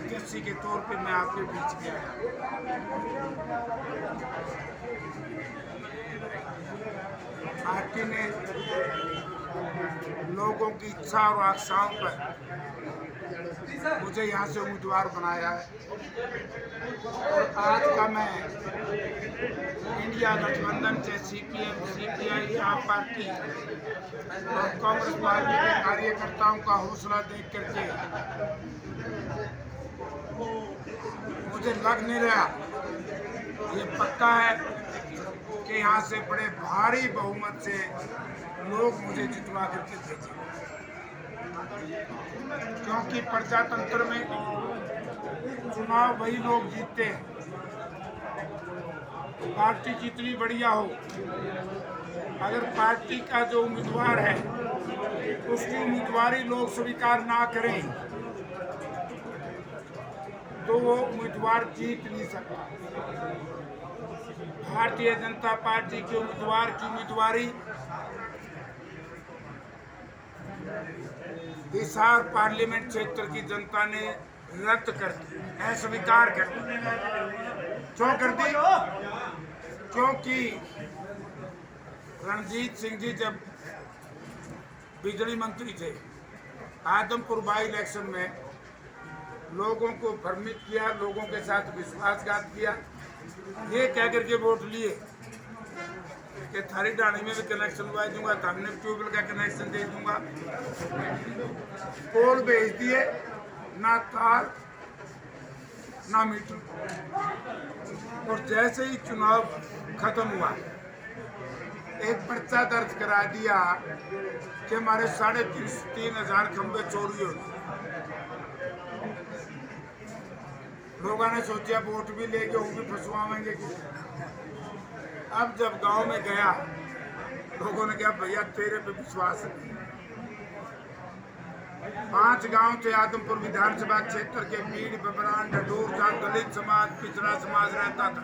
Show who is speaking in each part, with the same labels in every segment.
Speaker 1: प्रत्याशी के तौर पे मैं आपके बीच में आया। पार्टी ने लोगों की इच्छा और आशाओं पर मुझे यहाँ से उम्मीदवार बनाया है और आज का मैं इंडिया गठबंधन से सीपीएम, सीपीआई, आप पार्टी और कांग्रेस पार्टी के कार्यकर्ताओं का हौसला देख करके मुझे लग नहीं रहा, ये पक्का है कि यहाँ से बड़े भारी बहुमत से लोग मुझे जितवा करके भेजेंगे, क्योंकि प्रजातंत्र में चुनाव वही लोग जीतते हैं। पार्टी जितनी बढ़िया हो, अगर पार्टी का जो उम्मीदवार है उसकी उम्मीदवारी लोग स्वीकार ना करें तो वो उम्मीदवार जीत नहीं सकता। भारतीय जनता पार्टी के उम्मीदवार की उम्मीदवारी हिसार पार्लियामेंट क्षेत्र की जनता ने रद्द कर दी, अस्वीकार कर दी। क्यों कर दी? क्योंकि रणजीत सिंह जी जब बिजली मंत्री थे, आदमपुर बाई इलेक्शन में लोगों को भ्रमित किया, लोगों के साथ विश्वासघात किया, ये कह करके वोट लिए कि थारी डाणी में भी कनेक्शन लगा दूंगा, थाने ट्यूबवेल का कनेक्शन दे दूंगा। पोल भेज दिए, ना तार ना मीटर। और जैसे ही चुनाव खत्म हुआ, एक पर्चा दर्ज करा दिया कि हमारे 3,500 खंबे चोरी हो गए। लोगों ने सोचा वोट भी लेके वो भी फंसवाएंगे। अब जब गांव में गया, लोगों ने कहा भैया तेरे पे विश्वास है। 5 गांव थे आदमपुर विधानसभा क्षेत्र के, बीड़, बबरान, डडूर, जहाँ दलित समाज, पिछड़ा समाज रहता था।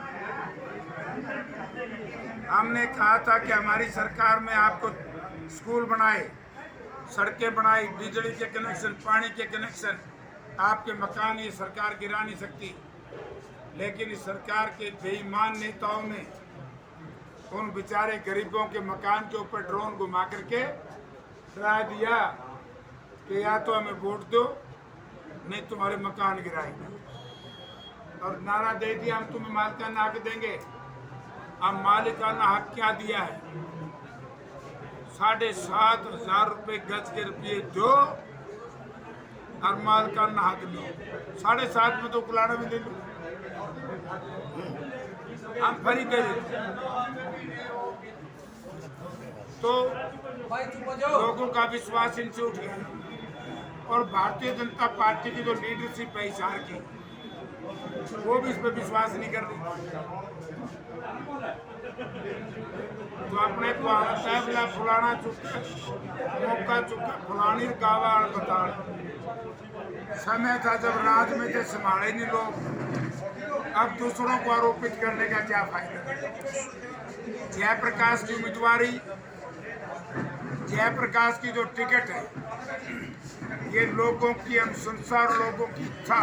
Speaker 1: हमने कहा था कि हमारी सरकार में आपको स्कूल बनाए, सड़कें बनाई, बिजली के कनेक्शन, पानी के कनेक्शन, आपके मकान ये सरकार गिरा नहीं सकती। लेकिन इस सरकार के बेईमान नेताओं ने उन बेचारे गरीबों के मकान के ऊपर ड्रोन घुमा करके डरा दिया कि या तो हमें वोट दो नहीं तुम्हारे मकान गिराएंगे, और नारा दे दिया हम तुम्हें मालिकाना हक देंगे। अब मालिकाना हक क्या दिया है? 7,500 रुपये गज के रुपये दो और मालिकाना हक लो। 7.5 में तो कुलाना भी ले लो, हम फ्री दे देते। तो लोगों का विश्वास इनसे उठ गया और भारतीय जनता पार्टी की जो लीडरशिप है हिसार की, वो भी इस पर विश्वास नहीं कर रही। तो अपने को बोला फुलाना चुका, मौका चुका, फुलानी गावा बता। समय था जब राज में थे, संभाले नहीं लोग। अब दूसरों को आरोपित करने का क्या फायदा? जयप्रकाश की उम्मीदवारी, जयप्रकाश की जो टिकट है, ये लोगों की अनुशंसा और लोगों की इच्छा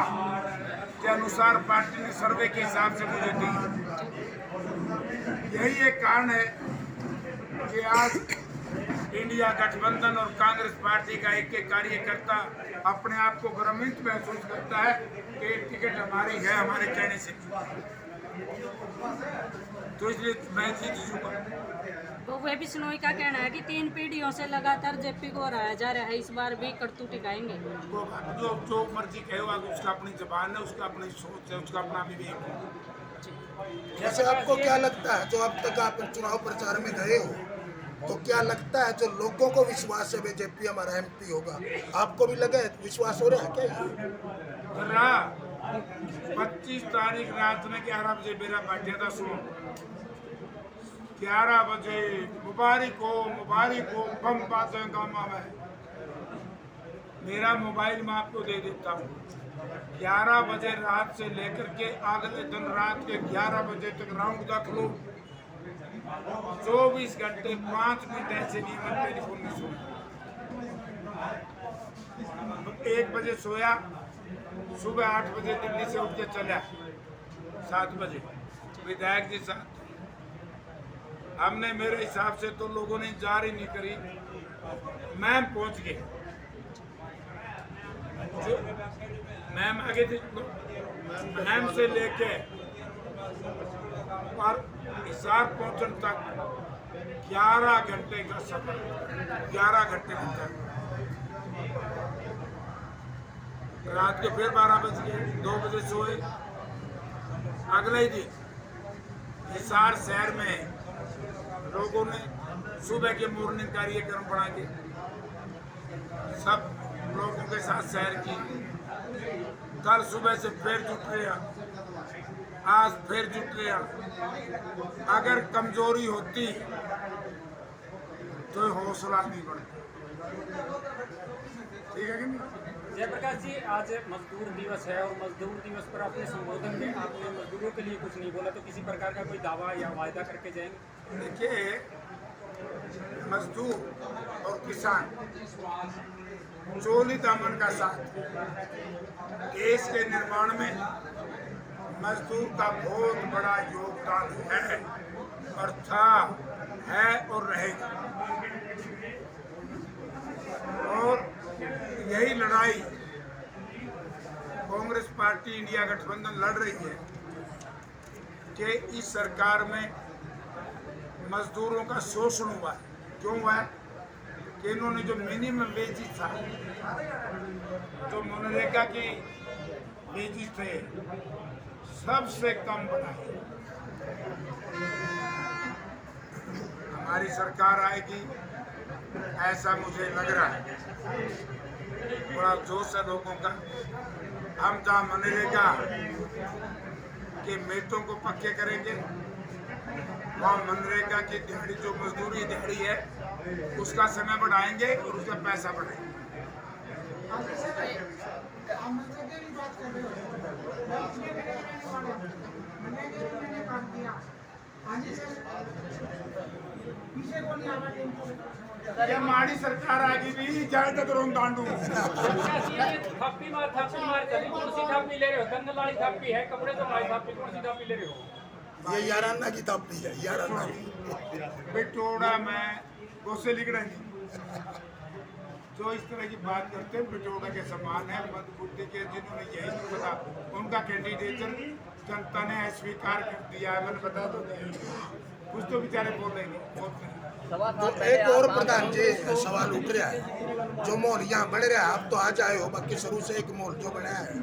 Speaker 1: के अनुसार पार्टी ने सर्वे के हिसाब से मुझे दी। यही एक कारण है कि आज इंडिया गठबंधन और कांग्रेस पार्टी का एक कार्यकर्ता अपने आप को गर्वित महसूस करता है कि टिकट हमारी है, हमारे कहने से। तो इसलिए मैं जीत चुका।
Speaker 2: वह भी सुनोई का कहना है कि 3 पीढ़ियों से लगातार जेपी को हराया जा रहा है, इस बार भी करतूत दिखाएंगे।
Speaker 1: जो मर्जी कहेगा, उसका अपनी जबान है, उसका अपनी सोच है, उसका अपना विवेक है।
Speaker 3: जैसे आपको क्या लगता है, जो अब तक आप चुनाव प्रचार में गए हो, तो क्या लगता है जो लोगों को विश्वास है जेपी हमारा MP होगा, आपको भी लगा है विश्वास हो रहा है क्या?
Speaker 1: 25 तारीख रात में 11 बजे मेरा बर्थडे था। सुनो, 11 बजे मुबारक हो बम बातें गामा में। मेरा मोबाइल मैं आपको दे देता हूँ। 11 बजे रात से लेकर के अगले दिन रात के 11 बजे तक राउंड द क्लॉक 24 घंटे 5 मिनट ऐसे नहीं मैं टेलीफोन में सोया। 1 बजे सोया, सुबह 8 बजे दिल्ली से उठ के चला, 7 बजे विधायक जी साथ। हमने मेरे हिसाब से तो लोगों ने इंतजार ही नहीं करी, मैम पहुंच गए। मैम आगे थी, मैम से लेके और हिसार पहुंचने तक 11 घंटे का सफर, 11 घंटे तक। रात के फिर 12 बज गए, 2 बजे सोए। अगले ही दिन हिसार शहर में लोगों ने सुबह के मॉर्निंग कार्यक्रम बना के सब लोगों के साथ सैर की। कल सुबह से फिर जुट रहे, आज फिर जुट रहे। अगर कमजोरी होती तो हौसला नहीं बढ़ता, ठीक है कि नहीं?
Speaker 4: जयप्रकाश जी, आज मजदूर दिवस है और मजदूर दिवस पर अपने संबोधन में आपने मजदूरों के लिए कुछ नहीं बोला, तो किसी प्रकार का कोई दावा या वायदा करके जाएंगे?
Speaker 1: देखिए, मजदूर और किसान चोली दामन का साथ, देश के निर्माण में मजदूर का बहुत बड़ा योगदान है और था, है और रहेगा। और यही लड़ाई कांग्रेस पार्टी इंडिया गठबंधन लड़ रही है कि इस सरकार में मजदूरों का शोषण हुआ है। क्यों हुआ है? कि इन्होंने जो मिनिमम वेजेस था, जो मनरेगा के वेजेस थे, सबसे कम बनाए। हमारी सरकार आएगी ऐसा मुझे लग रहा है, बड़ा जोश है लोगों का। हम जहाँ मनरेगा के मेटों को पक्के करेंगे, वहाँ मनरेगा की दिहाड़ी, जो मजदूरी दिहाड़ी है, उसका समय बढ़ाएंगे और उसका पैसा बढ़ाएंगे। ये हमारी सरकार आगे भी जाए तो रोम दांडू।
Speaker 4: थप्पी मार चली, कौन सी थप्पी ले रहे हो? गंद वाली थप्पी है, कपड़े तो भाई थप्पी, कौन सी थप्पी ले रहे हो?
Speaker 3: ये याराना की थप्पी है, याराना की।
Speaker 1: बिटोड़ा में गोसे लिख रहे नहीं, जो इस तरह की बात करते हैं बिटोड़ा के समान है, मत बुद्धि के, जिन्होंने यही नहीं पता, उनका कैंडिडेचर जनता ने स्वीकार कर दिया है। मैंने बता दो, कुछ तो बेचारे बोलेंगे।
Speaker 3: तो एक और प्रधान जी सवाल उठ रहा है, जो मोल यहाँ बढ़ रहा है, आप तो आ जाए हो, बाकी शुरू से एक मोल जो बढ़ा है,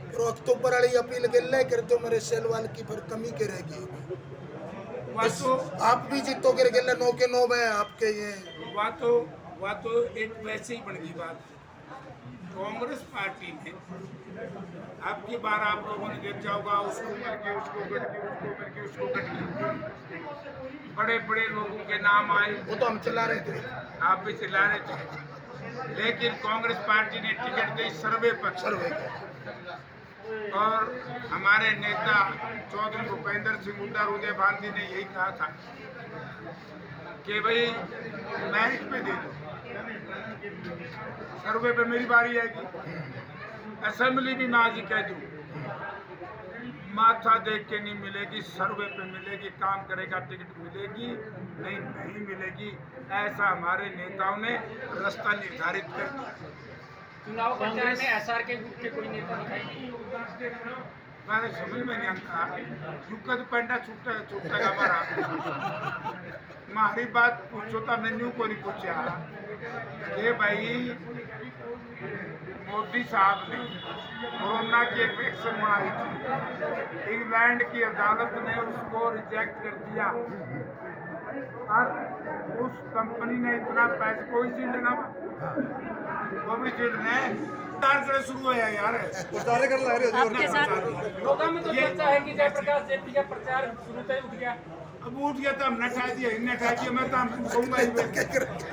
Speaker 3: और अक्टूबर वाली अपील के लेकर जो मेरे सेलवाल की फिर कमी करेगी,
Speaker 1: तो
Speaker 3: आप भी जीतोगे, 9 के 9 में आपके ये।
Speaker 1: वह तो एक वैसे ही बन गई बात। कांग्रेस पार्टी ने अब की बार आप लोगों ने देखा होगा, उसको करके, उसको करके, उसको करके, उसको करके बड़े बड़े लोगों के नाम आए।
Speaker 3: वो तो हम चला रहे थे,
Speaker 1: आप भी चिल्ला रहे थे, लेकिन कांग्रेस पार्टी ने टिकट दी सर्वे पर।
Speaker 3: सर्वे
Speaker 1: और हमारे नेता चौधरी भूपेंद्र सिंह हुड्डा, उदय गांधी ने यही कहा था कि भाई मेरिट पे दे दो, सर्वे पे मेरी बारी आएगी। असेंबली भी मैं आज ही कह दूं, माथा देख के नहीं मिलेगी, सर्वे पे मिलेगी, काम करेगा टिकट मिलेगी, नहीं मिलेगी। ऐसा हमारे नेताओं ने रास्ता निर्धारित कर दिया।
Speaker 4: चुनाव प्रचार में एसआर के गुट के कोई नेता दिखाई नहीं?
Speaker 1: मैंने समझ में नहीं आता, युका तो पेंटा छुट्टा का मारा। मारी बात पूछो तो मैंने को नहीं पूछा ये भाई, मोदी साहब ने कोरोना की एक वैक्सीन बनाई थी, इंग्लैंड की अदालत ने उसको रिजेक्ट कर दिया और उस कंपनी ने इतना पैसा, कोई चीज लेना, कोविशील्ड ने शुरू हुआ यार,
Speaker 2: आपके साथ
Speaker 4: लोगों में तो चर्चा है कि जयप्रकाश जेपी का प्रचार शुरू से उठ गया।
Speaker 1: अब उठ गया तो हमने ठा दिया, इन्हें ठा दिया। मैं तो हम कहूँगा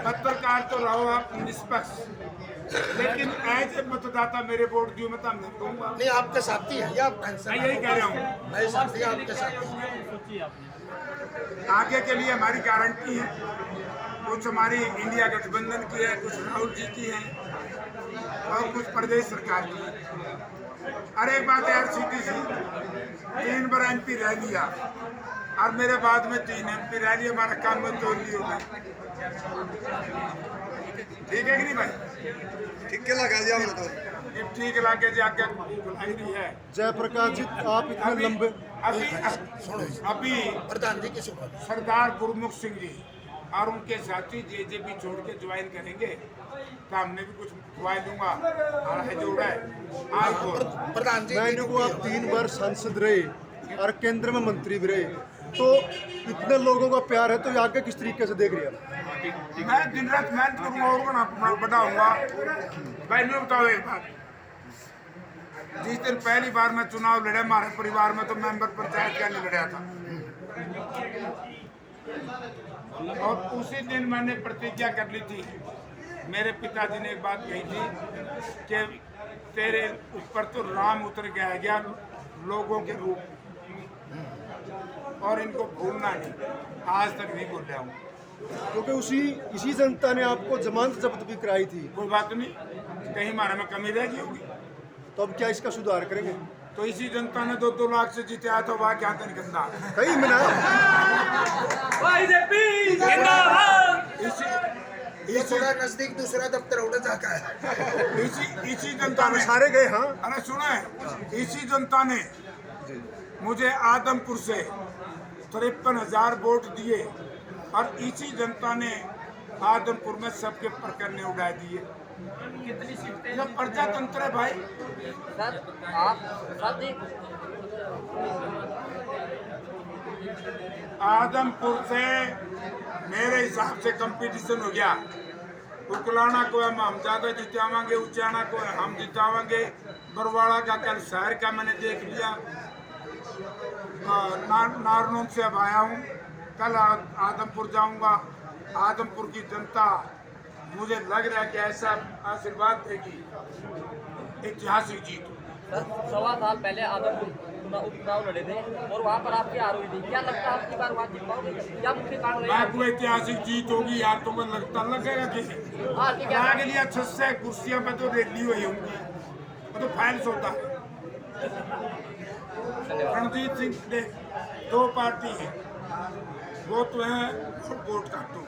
Speaker 1: पत्रकार तो रहो आप निष्पक्ष, लेकिन ऐसे मतदाता मेरे वोट दियो, मैं तो हम कहूँगा
Speaker 3: नहीं, आपके साथी है या आप टेंशन?
Speaker 1: मैं यही कह रहा हूँ,
Speaker 3: नहीं साथी, आपके साथी।
Speaker 1: आगे के लिए हमारी गारंटी है, कुछ हमारी इंडिया गठबंधन की है, कुछ राहुल जी की है और कुछ प्रदेश सरकार की है। अरे एक बात है, RCTC 3 बार MP रह लिया और मेरे बाद में 3 MP रह लिया, हमारा काम में तोड़ लिया होगा। ठीक है कि नहीं भाई?
Speaker 5: ठीक है लगा दिया हमने तो।
Speaker 1: ये ठीक लाके जाके बुलाई नहीं है।
Speaker 5: जयप्रकाश जी आप इतने लंबे
Speaker 1: अभी
Speaker 3: प्रधान जी की सुनो।
Speaker 1: सरदार गुरमुख सिंह जी और उनके साथी जेजेपी छोड़ के ज्वाइन करेंगे तो हमने भी कुछ खुआ दूंगा और जोड़ा है आज
Speaker 3: प्रधान जी
Speaker 5: मैंने को आप 3 बार सांसद रहे और केंद्र में मंत्री भी रहे, तो इतने लोगों का प्यार है तो ये आगे किस तरीके से देख रही है?
Speaker 1: मैं दिन रात मेहनत करूंगा और बढ़ाऊंगा। भाई नहीं बताओ एक बात, जिस दिन पहली बार मैं चुनाव लड़े हमारे परिवार में तो मेंबर पंचायत का नहीं लड़ा था, और उसी दिन मैंने प्रतिज्ञा कर ली थी। मेरे पिताजी ने एक बात कही थी कि तेरे ऊपर तो राम उतर गया लोगों के रूप, और इनको भूलना नहीं। आज तक नहीं भूल रहा हूँ,
Speaker 5: क्योंकि इसी जनता ने आपको जमानत जब्त भी कराई थी।
Speaker 1: कोई बात नहीं, कहीं हमारे में कमी रह गई होगी
Speaker 5: तो अब क्या इसका सुधार करेंगे?
Speaker 1: तो इसी जनता ने 2-2 लाख से जीता तो वहाँ क्या नहीं गंदा।
Speaker 5: कहीं मिला
Speaker 3: ये थोड़ा नजदीक दूसरा दफ्तर उड़ जाता है।
Speaker 1: इसी जनता ने
Speaker 5: सारे गए। हाँ
Speaker 1: अरे सुने, इसी जनता ने मुझे आदमपुर से 53,000 वोट दिए और इसी जनता ने आदमपुर में सबके परकरने उड़ा दिए। ये प्रजातंत्र है भाई।
Speaker 6: सर आप सब
Speaker 1: आदमपुर से मेरे हिसाब से कंपटीशन हो गया। उकलाना को हम ज्यादा जितावांगे, उचाना को हम जितावांगे। बरवाड़ा का कल शहर का मैंने देख लिया। नारनौल से अब आया हूँ, कल आदमपुर जाऊंगा। आदमपुर की जनता मुझे लग रहा है कि ऐसा आशीर्वाद देगी, ऐतिहासिक जीत।
Speaker 6: सर 1.25 साल पहले आदमपुर उपचुनाव लड़े थे और वहाँ पर आपकी हार हुई थी, क्या लगता है आपकी बार वहाँ जीत पाओगे? क्या मुख्य कारण
Speaker 1: मैं
Speaker 6: रहेगा?
Speaker 1: कोई ऐतिहासिक जीत होगी यार, तो मैं लगेगा कि
Speaker 6: हार की क्या
Speaker 1: के लिए 600 कुर्सियां पे तो रैली हुई होंगी, वो तो फाइल्स होता है। रणजीत सिंह ने 2 पार्टी है, वो तो है वोट काटो।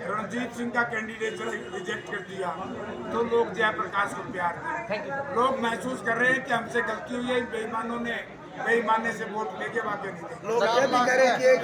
Speaker 1: रणजीत सिंह का कैंडिडेट रिजेक्ट कर दिया तो लोग जयप्रकाश को प्यार किया। लोग महसूस कर रहे हैं कि हमसे गलती हुई है, बेईमानों ने बेईमाने से वोट लेके वाकई नहीं दे।
Speaker 3: लोग ये भी कह रहे हैं कि एक